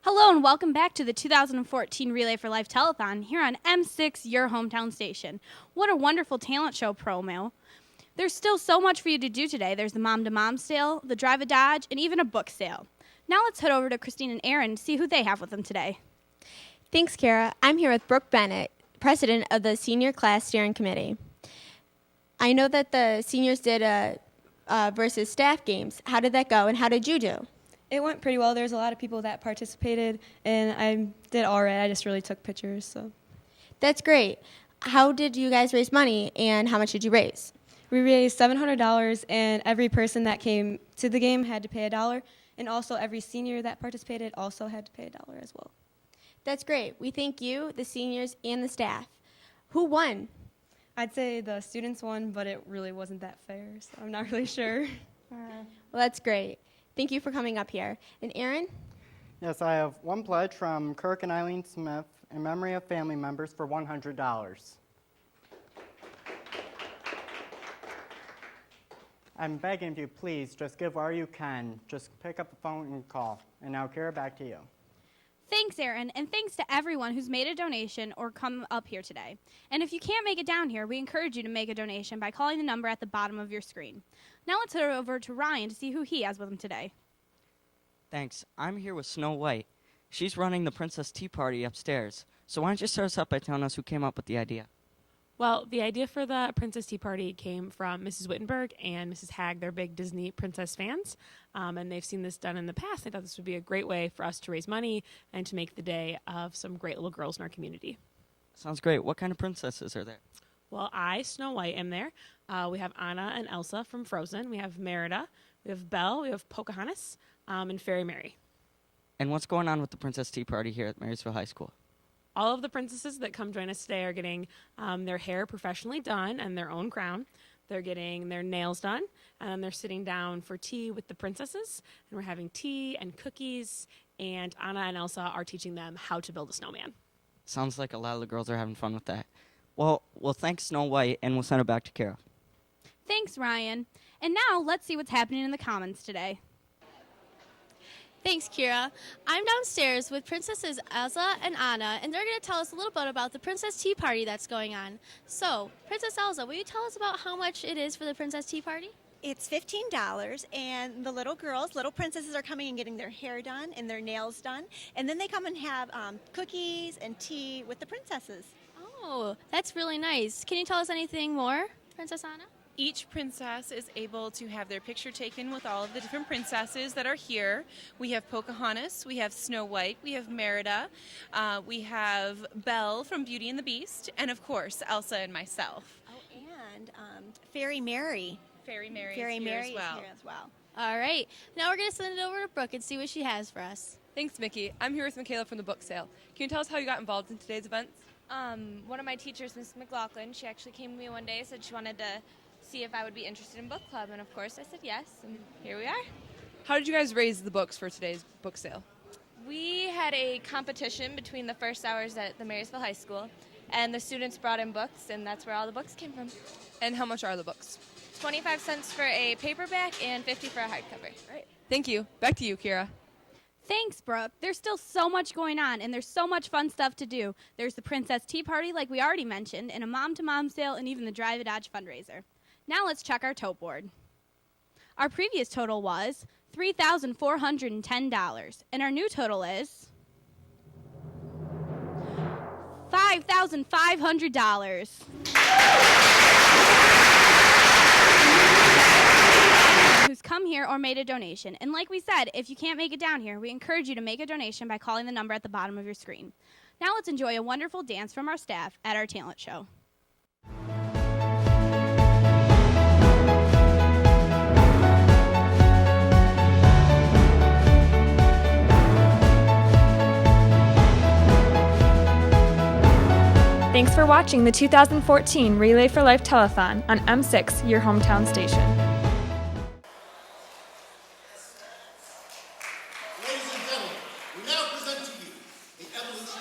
S2: Hello and welcome back to the 2014 Relay for Life Telethon here on M6, your hometown station. What a wonderful talent show promo. There's still so much for you to do today. There's the mom-to-mom sale, the drive a Dodge, and even a book sale. Now let's head over to Christine and Aaron to see who they have with them today.
S18: Thanks, Kara. I'm here with Brooke Bennett, president of the Senior Class Steering Committee. I know that the seniors did versus staff games. How did that go, and how did you do?
S7: It went pretty well. There's a lot of people that participated, and I did all right. I just really took pictures. So
S18: That's great. How did you guys raise money, and how much did you raise?
S7: we raised $700, and every person that came to the game had to pay $1, and also every senior that participated also had to pay $1 as well.
S18: That's great. We thank you, the seniors, and the staff. Who won?
S7: I'd say the students won, but it really wasn't that fair, so I'm not really sure.
S18: Well, that's great. Thank you for coming up here. And Aaron?
S6: Yes, I have one pledge from Kirk and Eileen Smith in memory of family members for $100. I'm begging of you, please, just give where you can. Just pick up the phone and call. And now, Kara, back to you.
S2: Thanks, Aaron, and thanks to everyone who's made a donation or come up here today. And if you can't make it down here, we encourage you to make a donation by calling the number at the bottom of your screen. Now let's head over to Ryan to see who he has with him today.
S1: Thanks. I'm here with Snow White. She's running the Princess Tea Party upstairs. So why don't you start us up by telling us who came up with the idea?
S10: Well, the idea for the Princess Tea Party came from Mrs. Wittenberg and Mrs. Hag. They're big Disney princess fans, and they've seen this done in the past. They thought this would be a great way for us to raise money and to make the day of some great little girls in our community.
S1: Sounds great. What kind of princesses are there?
S10: Well, I, Snow White, am there. We have Anna and Elsa from Frozen. We have Merida. We have Belle. We have Pocahontas, and Fairy Mary.
S1: And what's going on with the Princess Tea Party here at Marysville High School?
S10: All of the princesses that come join us today are getting their hair professionally done and their own crown. They're getting their nails done, and then they're sitting down for tea with the princesses. And we're having tea and cookies, and Anna and Elsa are teaching them how to build a snowman.
S1: Sounds like a lot of the girls are having fun with that. Well, thanks, Snow White, and we'll send it back to Kara.
S2: Thanks, Ryan. And now let's see what's happening in the Commons today.
S8: Thanks, Kira. I'm downstairs with Princesses Elsa and Anna, and they're going to tell us a little bit about the Princess Tea Party that's going on. So, Princess Elsa, will you tell us about how much it is for the Princess Tea Party?
S9: It's $15, and the little girls, little princesses, are coming and getting their hair done and their nails done, and then they come and have cookies and tea with the princesses.
S8: Oh, that's really nice. Can you tell us anything more, Princess Anna?
S11: Each princess is able to have their picture taken with all of the different princesses that are here. We have Pocahontas, we have Snow White, we have Merida, we have Belle from Beauty and the Beast, and of course, Elsa and myself.
S9: Oh, and Fairy Mary.
S11: Fairy Mary
S9: Fairy
S11: is here
S9: Mary
S11: as well.
S9: is here as well.
S8: All right. Now we're going to send it over to Brooke and see what she has for us.
S12: Thanks, Mickey. I'm here with Michaela from the book sale. Can you tell us how you got involved in today's events?
S13: One of my teachers, Miss McLaughlin, she actually came to me one day and said she wanted to see if I would be interested in book club, and of course I said yes, and here we are.
S12: How did you guys raise the books for today's book sale?
S13: We had a competition between the first hours at the Marysville High School, and the students brought in books, and that's where all the books came from.
S12: And how much are the books?
S13: 25 cents for a paperback and 50 for a hardcover.
S12: Right. Thank you. Back to you, Kira.
S2: Thanks, Brooke. There's still so much going on, and there's so much fun stuff to do. There's the Princess Tea Party, like we already mentioned, and a mom-to-mom sale, and even the Drive a Dodge fundraiser. Now let's check our tote board. Our previous total was $3,410, and our new total is $5,500. Who's come here or made a donation. And like we said, if you can't make it down here, we encourage you to make a donation by calling the number at the bottom of your screen. Now let's enjoy a wonderful dance from our staff at our talent show.
S25: Thanks for watching the 2014 Relay for Life Telethon on M6, your hometown station.
S26: Ladies and gentlemen, we now present to you the evolution.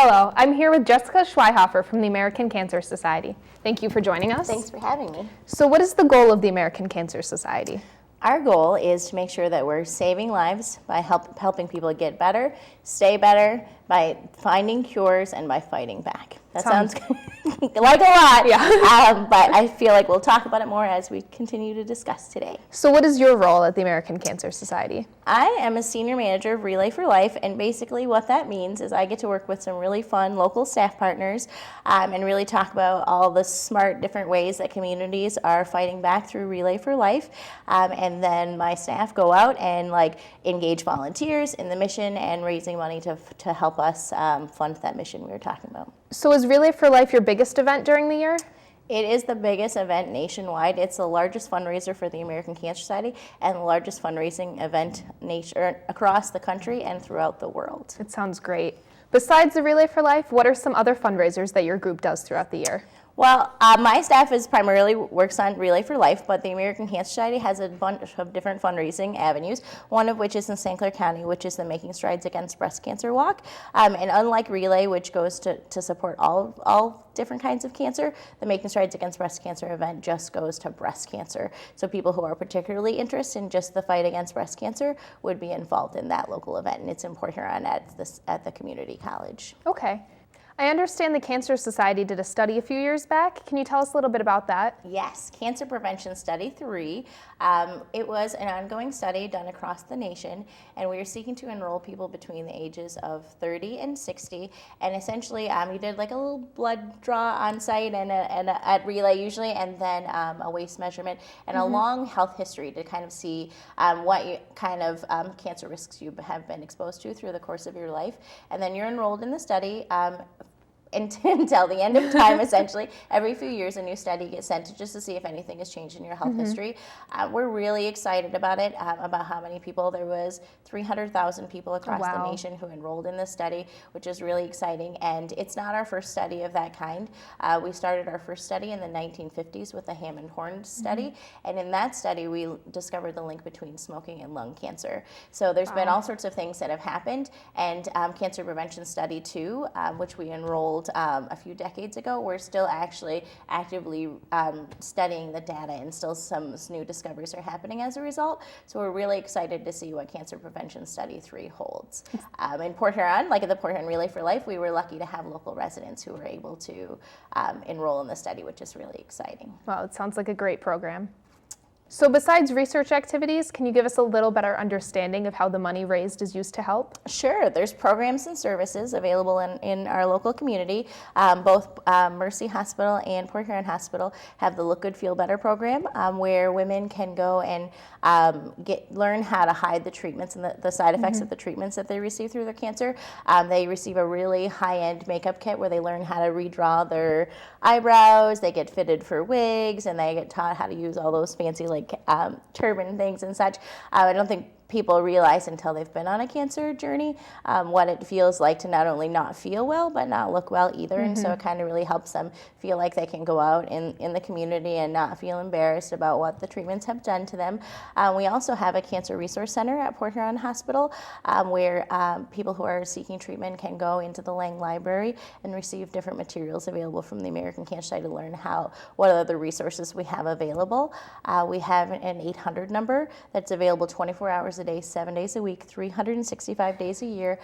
S14: Hello, I'm here with Jessica Schweihofer from the American Cancer Society. Thank you for joining us.
S15: Thanks for having me.
S14: So what is the goal of the American Cancer Society?
S15: Our goal is to make sure that we're saving lives by helping people get better, stay better, by finding cures, and by fighting back. That sounds like a lot,
S14: yeah.
S15: But I feel like we'll talk about it more as we continue to discuss today.
S14: So what is your role at the American Cancer Society?
S15: I am a senior manager of Relay for Life, and basically what that means is I get to work with some really fun local staff partners and really talk about all the smart different ways that communities are fighting back through Relay for Life. And then my staff go out and engage volunteers in the mission and raising money to help us fund that mission we were talking about.
S14: So is Relay for Life your biggest event during the year?
S15: It is the biggest event nationwide. It's the largest fundraiser for the American Cancer Society and the largest fundraising event across the country and throughout the world.
S14: It sounds great. Besides the Relay for Life, what are some other fundraisers that your group does throughout the year?
S15: Well, my staff primarily works on Relay for Life, but the American Cancer Society has a bunch of different fundraising avenues, one of which is in St. Clair County, which is the Making Strides Against Breast Cancer Walk. And unlike Relay, which goes to support all different kinds of cancer, the Making Strides Against Breast Cancer event just goes to breast cancer. So people who are particularly interested in just the fight against breast cancer would be involved in that local event, and it's in Port Huron at the community college.
S14: Okay. I understand the Cancer Society did a study a few years back. Can you tell us a little bit about that?
S15: Yes, Cancer Prevention Study 3. It was an ongoing study done across the nation, and we were seeking to enroll people between the ages of 30 and 60. And essentially, you did a little blood draw on site and at Relay usually, and then a waist measurement and a long health history to kind of see what kind of cancer risks you have been exposed to through the course of your life. And then you're enrolled in the study. Until the end of time, essentially. Every few years, a new study gets sent just to see if anything has changed in your health history. We're really excited about it, about how many people. There was 300,000 people across the nation who enrolled in this study, which is really exciting. And it's not our first study of that kind. We started our first study in the 1950s with the Hammond-Horn study. And in that study, we discovered the link between smoking and lung cancer. So there's been all sorts of things that have happened. And Cancer Prevention Study 2, which we enrolled a few decades ago, we're still actually actively studying the data, and still some new discoveries are happening as a result. So we're really excited to see what Cancer Prevention Study 3 holds. In Port Huron, like at the Port Huron Relay for Life, we were lucky to have local residents who were able to enroll in the study, which is really exciting.
S14: Wow, it sounds like a great program. So besides research activities, can you give us a little better understanding of how the money raised is used to help?
S15: Sure. There's programs and services available in our local community. Both Mercy Hospital and Port Huron Hospital have the Look Good, Feel Better program, where women can go and learn how to hide the treatments and the side effects of the treatments that they receive through their cancer. They receive a really high-end makeup kit where they learn how to redraw their eyebrows, they get fitted for wigs, and they get taught how to use all those fancy turban things and such. I don't think people realize until they've been on a cancer journey what it feels like to not only not feel well, but not look well either. And so it kind of really helps them feel like they can go out in the community and not feel embarrassed about what the treatments have done to them. We also have a cancer resource center at Port Huron Hospital where people who are seeking treatment can go into the Lang Library and receive different materials available from the American Cancer Society to learn what other resources we have available. We have an 800 number that's available 24 hours a day, 7 days a week, 365 days a year,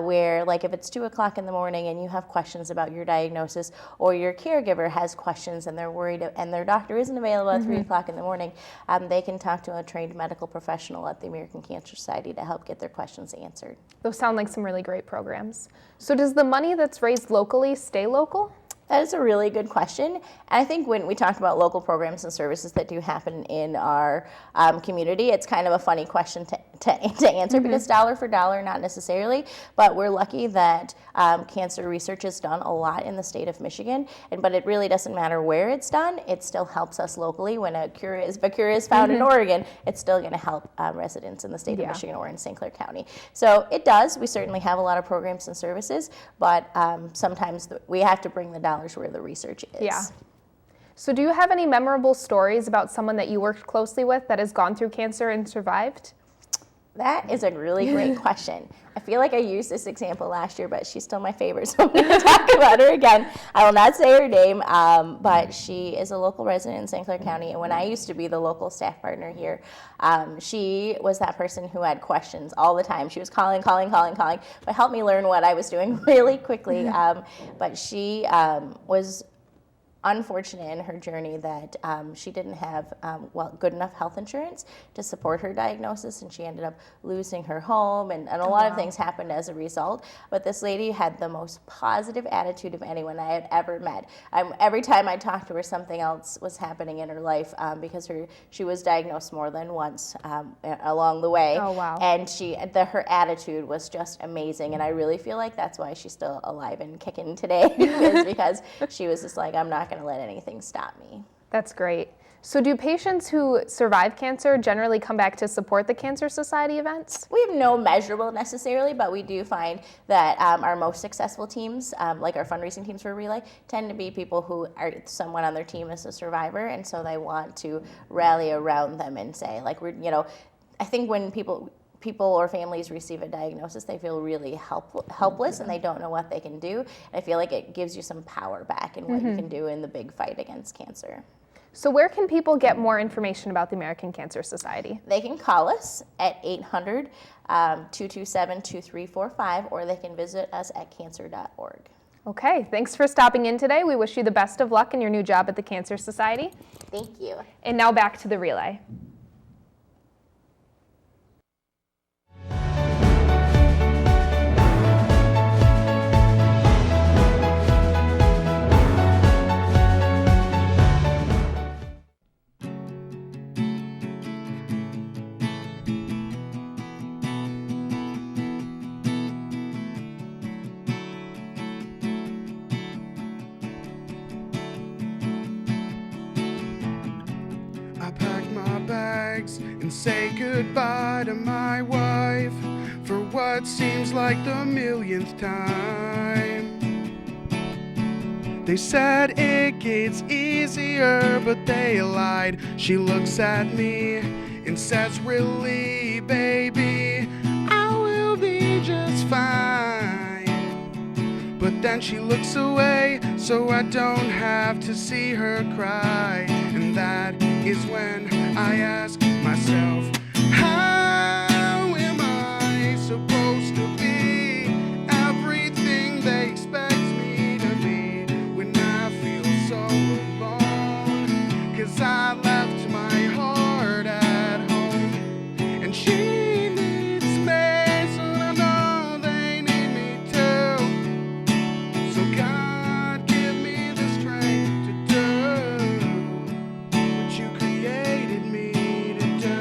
S15: where if it's 2 o'clock in the morning and you have questions about your diagnosis, or your caregiver has questions and they're worried and their doctor isn't available at 3 o'clock in the morning, they can talk to a trained medical professional at the American Cancer Society to help get their questions answered.
S14: Those sound like some really great programs. So does the money that's raised locally stay local?
S15: That is a really good question. And I think when we talk about local programs and services that do happen in our community, it's kind of a funny question to answer because dollar for dollar, not necessarily, but we're lucky that cancer research is done a lot in the state of Michigan, but it really doesn't matter where it's done, it still helps us locally. When if a cure is found in Oregon, it's still going to help residents in the state of Michigan or in St. Clair County. So it does. We certainly have a lot of programs and services, but sometimes we have to bring the dollars where the research is.
S14: Yeah. So do you have any memorable stories about someone that you worked closely with that has gone through cancer and survived?
S15: That is a really great question. I feel like I used this example last year, but she's still my favorite, so I'm going to talk about her again. I will not say her name, but she is a local resident in St. Clair County, and when I used to be the local staff partner here, she was that person who had questions all the time. She was calling, but helped me learn what I was doing really quickly. But she was unfortunate in her journey that she didn't have good enough health insurance to support her diagnosis, and she ended up losing her home, and a lot of things happened as a result. But this lady had the most positive attitude of anyone I had ever met. Every time I talked to her, something else was happening in her life because she was diagnosed more than once along the way.
S14: Oh, wow.
S15: And her attitude was just amazing, and I really feel like that's why she's still alive and kicking today, is because she was just like, I'm not going to let anything stop me.
S14: That's great. So do patients who survive cancer generally come back to support the Cancer Society events?
S15: We have no measurable necessarily, but we do find that our most successful teams, like our fundraising teams for Relay, tend to be people who someone on their team is a survivor, and so they want to rally around them and say, like, I think when people or families receive a diagnosis, they feel really helpless and they don't know what they can do. And I feel like it gives you some power back in what you can do in the big fight against cancer.
S14: So where can people get more information about the American Cancer Society?
S15: They can call us at 800-227-2345, or they can visit us at cancer.org.
S14: Okay, thanks for stopping in today. We wish you the best of luck in your new job at the Cancer Society.
S15: Thank you.
S14: And now back to the relay.
S16: And say goodbye to my wife for what seems like the millionth time. They said it gets easier, but they lied. She looks at me and says, really, baby, I will be just fine. But then she looks away, so I don't have to see her cry. And that is when I ask myself, how am I supposed to be everything they expect me to be when I feel so alone? 'Cause I left my heart at home, and she needs me, so I know they need me too. So God, give me the strength to do what you created me to do.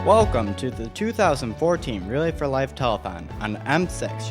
S6: Welcome to the 2014 Relay for Life Telethon on M6.